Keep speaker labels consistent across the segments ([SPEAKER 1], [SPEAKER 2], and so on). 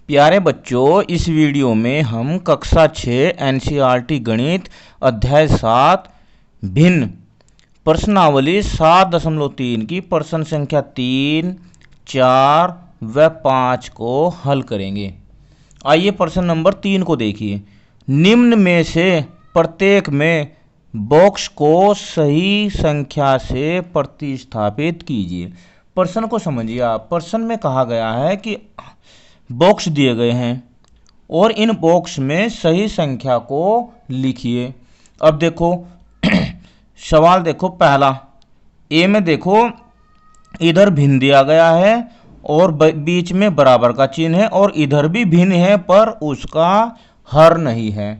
[SPEAKER 1] प्यारे बच्चों, इस वीडियो में हम कक्षा 6 एनसीईआरटी गणित अध्याय 7 भिन्न प्रश्नावली 7.3 की प्रश्न संख्या 3, 4 व 5 को हल करेंगे। आइए प्रश्न नंबर 3 को देखिए। निम्न में से प्रत्येक में बॉक्स को सही संख्या से प्रतिस्थापित कीजिए। प्रश्न को समझिए आप। प्रश्न में कहा गया है कि बॉक्स दिए गए हैं और इन बॉक्स में सही संख्या को लिखिए। अब देखो सवाल देखो, पहला ए में देखो इधर भिन्न दिया गया है और बीच में बराबर का चिन्ह है और इधर भी भिन्न है पर उसका हर नहीं है।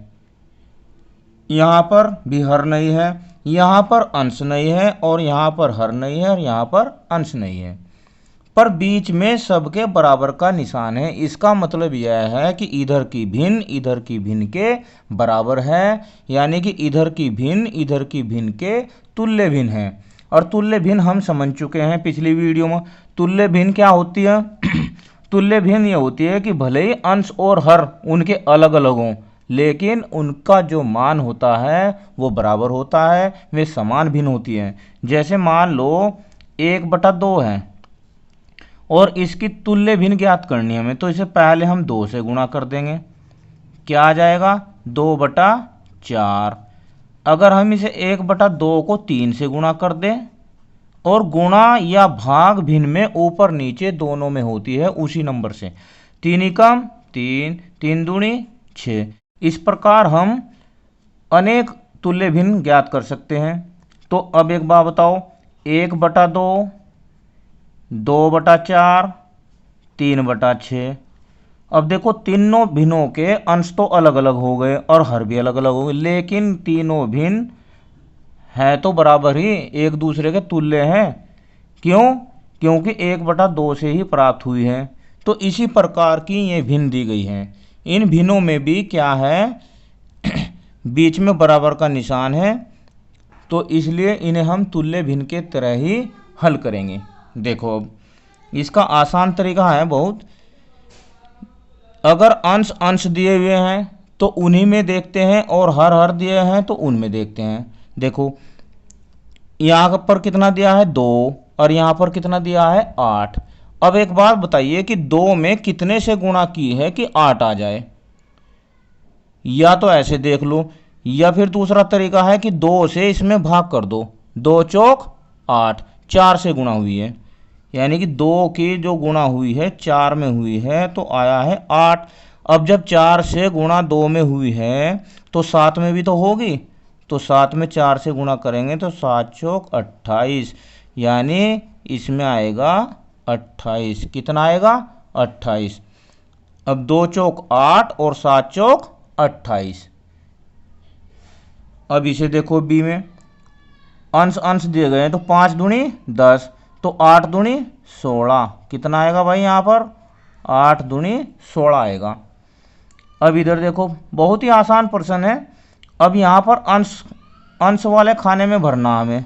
[SPEAKER 1] यहाँ पर भी हर नहीं है, यहाँ पर अंश नहीं है और यहाँ पर हर नहीं है और यहाँ पर अंश नहीं है, पर बीच में सबके बराबर का निशान है। इसका मतलब यह है कि इधर की भिन्न के बराबर है, यानी कि इधर की भिन्न के तुल्य भिन्न है। और तुल्य भिन्न हम समझ चुके हैं पिछली वीडियो में। तुल्य भिन्न क्या होती है? तुल्य भिन्न ये होती है कि भले ही अंश और हर उनके अलग अलग हों, लेकिन उनका जो मान होता है वो बराबर होता है, वे समान भिन्न होती हैं। जैसे मान लो 1/2 है और इसकी तुल्य भिन्न ज्ञात करनी है हमें, तो इसे पहले हम 2 से गुणा कर देंगे। क्या आ जाएगा? 2/4। अगर हम इसे 1/2 को 3 से गुणा कर दें, और गुणा या भाग भिन्न में ऊपर नीचे दोनों में होती है उसी नंबर से। 3 एकम 3, 3 दूनी 6। इस प्रकार हम अनेक तुल्य भिन्न ज्ञात कर सकते हैं। तो अब एक बात बताओ, 1/2, 2/4, 3/6। अब देखो तीनों भिन्नों के अंश तो अलग अलग हो गए और हर भी अलग अलग हो गए, लेकिन तीनों भिन्न है तो बराबर ही, एक दूसरे के तुल्य हैं। क्यों? क्योंकि 1/2 से ही प्राप्त हुई है। तो इसी प्रकार की ये भिन्न दी गई हैं। इन भिन्नों में भी क्या है? बीच में बराबर का निशान है, तो इसलिए इन्हें हम तुल्य भिन्न के तरह ही हल करेंगे। देखो अब इसका आसान तरीका है बहुत। अगर अंश अंश दिए हुए हैं तो उन्हीं में देखते हैं, और हर हर दिए हैं तो उनमें देखते हैं। देखो यहाँ पर कितना दिया है? 2, और यहाँ पर कितना दिया है? 8। अब एक बात बताइए कि 2 में कितने से गुणा की है कि 8 आ जाए? या तो ऐसे देख लो, या फिर दूसरा तरीका है कि 2 से इसमें भाग कर दो। 2 चौक 8, 4 से गुणा हुई है, यानी कि 2 की जो गुणा हुई है 4 में हुई है तो आया है 8। अब जब 4 से गुणा 2 में हुई है तो 7 में भी तो होगी, तो 7 में 4 से गुणा करेंगे तो 7 चौक 28, यानी इसमें आएगा 28। कितना आएगा? 28। अब 2 चौक 8 और 7 चौक 28। अब इसे देखो बी में अंश अंश दिए गए हैं, तो 5 दूनी 10, तो 8 दूनी 16। कितना आएगा भाई यहाँ पर? 8 दूनी 16 आएगा। अब इधर देखो बहुत ही आसान प्रश्न है। अब यहाँ पर अंश वाले खाने में भरना हमें,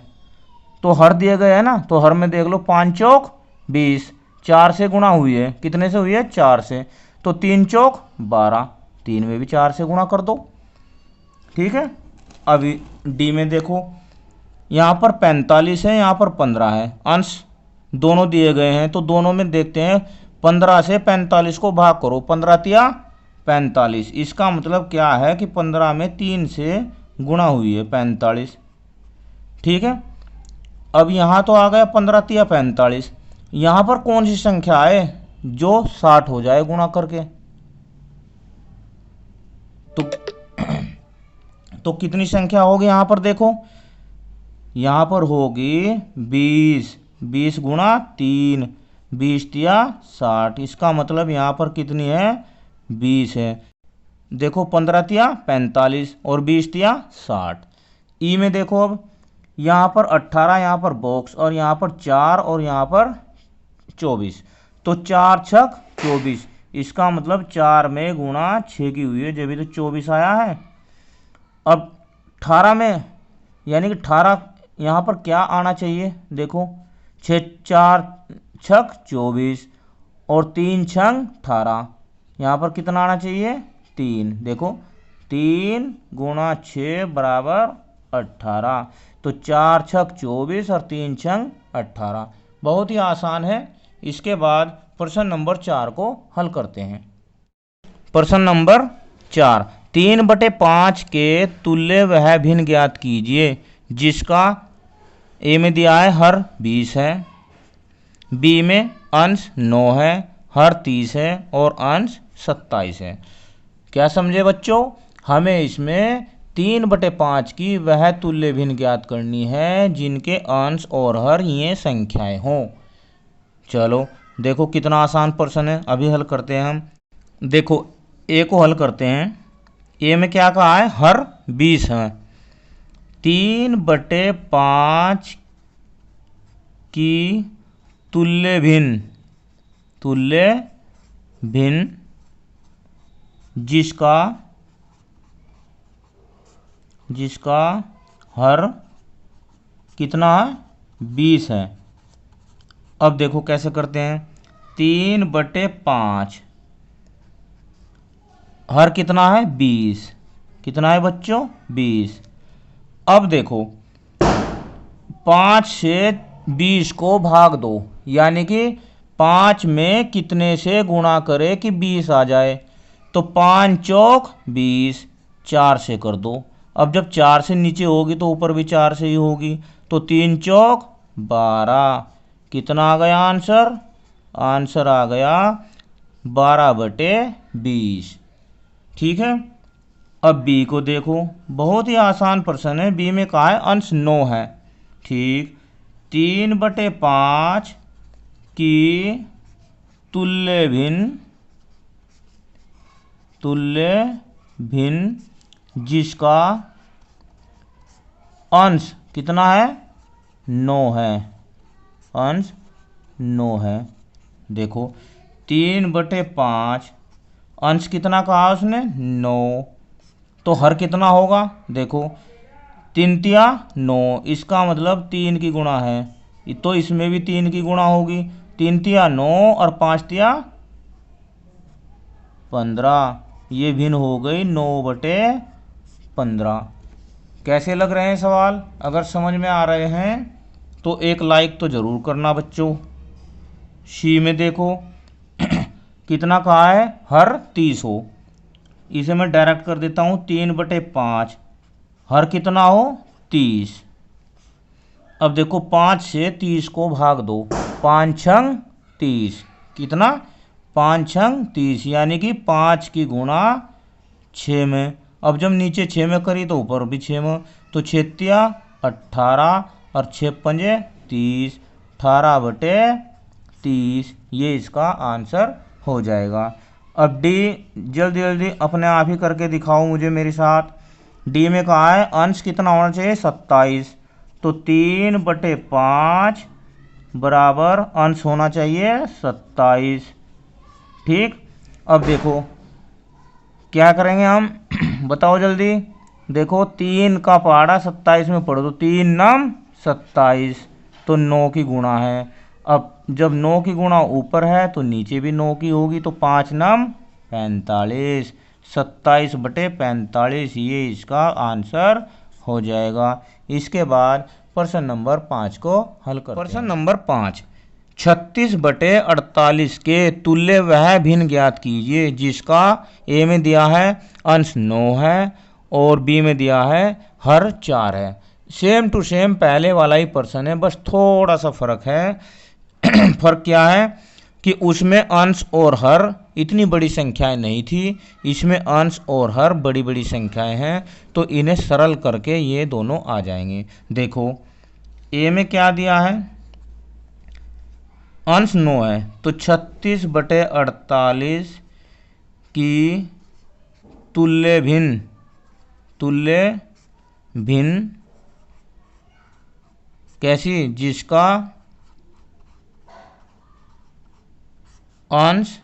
[SPEAKER 1] तो हर दिए गए हैं ना, तो हर में देख लो 5 चौक 20, 4 से गुणा हुई है, कितने से हुई है? 4 से, तो 3 चौक 12, 3 में भी 4 से गुणा कर दो। ठीक है। अभी डी में देखो यहाँ पर 45 है, यहाँ पर 15 है, अंश दोनों दिए गए हैं, तो दोनों में देखते हैं। 15 से 45 को भाग करो, 15 तिया 45। इसका मतलब क्या है कि 15 में 3 से गुणा हुई है 45। ठीक है। अब यहाँ तो आ गया 15 तिया 45। यहाँ पर कौन सी संख्या है जो 60 हो जाए गुणा करके? तो कितनी संख्या होगी यहाँ पर? देखो यहाँ पर होगी 20, 20 गुणा 3, 20 तिया 60। इसका मतलब यहाँ पर कितनी है? 20 है। देखो 15 तिया 45 और 20 तिया 60। ई में देखो अब यहाँ पर 18, यहाँ पर बॉक्स, और यहाँ पर 4 और यहाँ पर 24, तो 4 छक 24। इसका मतलब 4 में गुणा 6 की हुई है, जब भी तो 24 आया है। अब 18 में, यानी कि 18 यहाँ पर क्या आना चाहिए? देखो 6 4 छक 24 और 3 छंग 18, यहाँ पर कितना आना चाहिए 3। देखो 3 गुणा 6 बराबर 18। तो 4 छक 24 और 3 छंग 18। बहुत ही आसान है। इसके बाद प्रश्न नंबर 4 को हल करते हैं। प्रश्न नंबर 4, 3/5 के तुल्य वह भिन्न ज्ञात कीजिए जिसका ए में दिया है हर 20 है, बी में अंश 9 है, हर 30 है और अंश 27 है। क्या समझे बच्चों? हमें इसमें 3/5 की वह तुल्य भिन्न ज्ञात करनी है जिनके अंश और हर ये संख्याएं हों। चलो देखो कितना आसान प्रश्न है, अभी हल करते हैं हम। देखो ए को हल करते हैं। ए में क्या कहा है? हर 20 है। 3/5 की तुल्य भिन्न जिसका हर कितना है? 20 है। अब देखो कैसे करते हैं। 3/5 हर कितना है? 20। कितना है बच्चों? 20। अब देखो 5 से 20 को भाग दो, यानी कि 5 में कितने से गुणा करे कि 20 आ जाए। तो 5 चौक 20, 4 से कर दो। अब जब 4 से नीचे होगी तो ऊपर भी 4 से ही होगी। तो 3 चौक 12। कितना आ गया आंसर? आंसर आ गया 12/20। ठीक है। अब बी को देखो, बहुत ही आसान प्रश्न है। बी में कहा है अंश 9 है। ठीक, 3/5 की तुल्य भिन्न जिसका अंश कितना है? 9 है। अंश 9 है। देखो 3/5 अंश कितना कहा उसने? 9। तो हर कितना होगा? देखो 3 तिया 9, इसका मतलब 3 की गुणा है। तो इसमें भी 3 की गुणा होगी। 3 तिया 9 और 5 तिया 15। ये भिन्न हो गई 9/15। कैसे लग रहे हैं सवाल? अगर समझ में आ रहे हैं तो एक लाइक तो ज़रूर करना बच्चों। सी में देखो कितना कहा है? हर 30 हो। इसे मैं डायरेक्ट कर देता हूँ। 3/5 हर कितना हो? 30। अब देखो 5 से 30 को भाग दो। 5 छंग 30। कितना? 5 छंग 30, यानी कि 5 की गुणा 6 में। अब जब नीचे 6 में करी तो ऊपर भी 6 में। तो 6 तिया 18 और 6 पंजे 30। 18/30 ये इसका आंसर हो जाएगा। अब डी जल्दी जल्दी अपने आप ही करके दिखाओ मुझे मेरे साथ। डी में कहा है अंश कितना होना चाहिए? 27। तो 3/5 बराबर अंश होना चाहिए 27। ठीक। अब देखो क्या करेंगे हम बताओ जल्दी। देखो 3 का पहाड़ा 27 में पढ़ो तो 3 नम 27। तो 9 की गुणा है। अब जब 9 की गुणा ऊपर है तो नीचे भी 9 की होगी। तो 5 नम 45। 27/45 ये इसका आंसर हो जाएगा। इसके बाद प्रश्न नंबर 5 को हल करते हैं। प्रश्न नंबर 5, 36/48 के तुल्य वह भिन्न ज्ञात कीजिए जिसका ए में दिया है अंश 9 है और बी में दिया है हर 4 है। सेम टू सेम पहले वाला ही प्रश्न है, बस थोड़ा सा फर्क है। फर्क क्या है कि उसमें अंश और हर इतनी बड़ी संख्याएं नहीं थी, इसमें अंश और हर बड़ी बड़ी संख्याएं हैं। तो इन्हें सरल करके ये दोनों आ जाएंगे। देखो ए में क्या दिया है? अंश 9 है। तो 36/48 की तुल्य भिन्न कैसी? जिसका अंश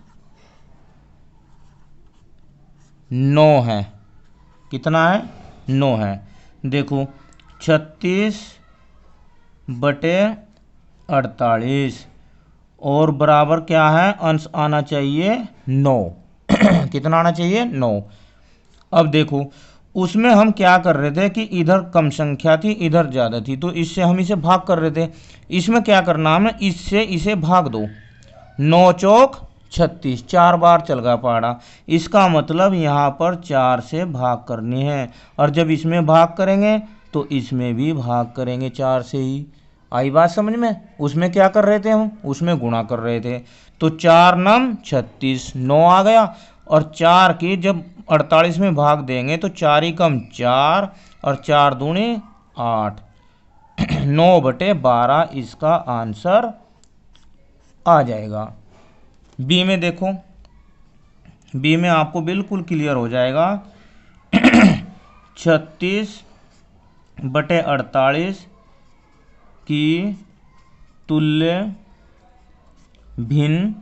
[SPEAKER 1] 9 है। कितना है? 9 है। देखो 36/48 और बराबर क्या है? अंश आना चाहिए 9। कितना आना चाहिए 9। अब देखो उसमें हम क्या कर रहे थे कि इधर कम संख्या थी इधर ज़्यादा थी, तो इससे हम इसे भाग कर रहे थे। इसमें क्या करना हमें, इससे इसे भाग दो। 9 चौक 36, 4 बार चल गया पहाड़ा। इसका मतलब यहाँ पर 4 से भाग करनी है, और जब इसमें भाग करेंगे तो इसमें भी भाग करेंगे 4 से ही। आई बात समझ में। उसमें क्या कर रहे थे हम, उसमें गुणा कर रहे थे। तो 4 नम 36, 9 आ गया। और 4 की जब 48 में भाग देंगे तो 4 ही कम 4 और 4 दूनी 8, 9/12 इसका आंसर आ जाएगा। बी में देखो, बी में आपको बिल्कुल क्लियर हो जाएगा। 36/48 की तुल्य भिन्न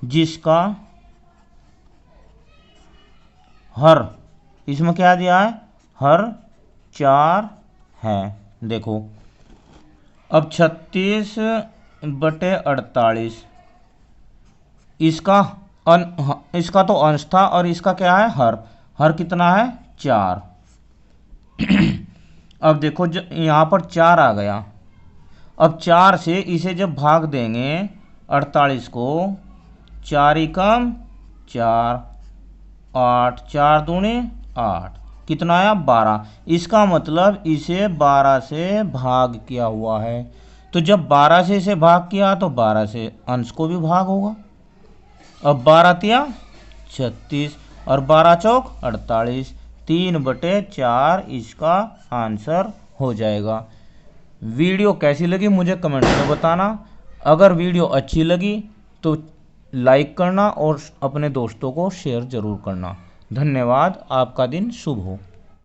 [SPEAKER 1] जिसका हर, इसमें क्या दिया है, हर 4 है। देखो अब 36/48 इसका तो अंश था और इसका क्या है, हर कितना है 4। अब देखो यहाँ पर 4 आ गया। अब 4 से इसे जब भाग देंगे 48 को, 4 ही कम 4, 8, 4 दूनी 8, कितना आया 12। इसका मतलब इसे 12 से भाग किया हुआ है। तो जब 12 से इसे भाग किया तो 12 से अंश को भी भाग होगा। अब 12 तिया 36 और 12 चौक 48, 3/4 इसका आंसर हो जाएगा। वीडियो कैसी लगी मुझे कमेंट में बताना। अगर वीडियो अच्छी लगी तो लाइक करना और अपने दोस्तों को शेयर ज़रूर करना। धन्यवाद। आपका दिन शुभ हो।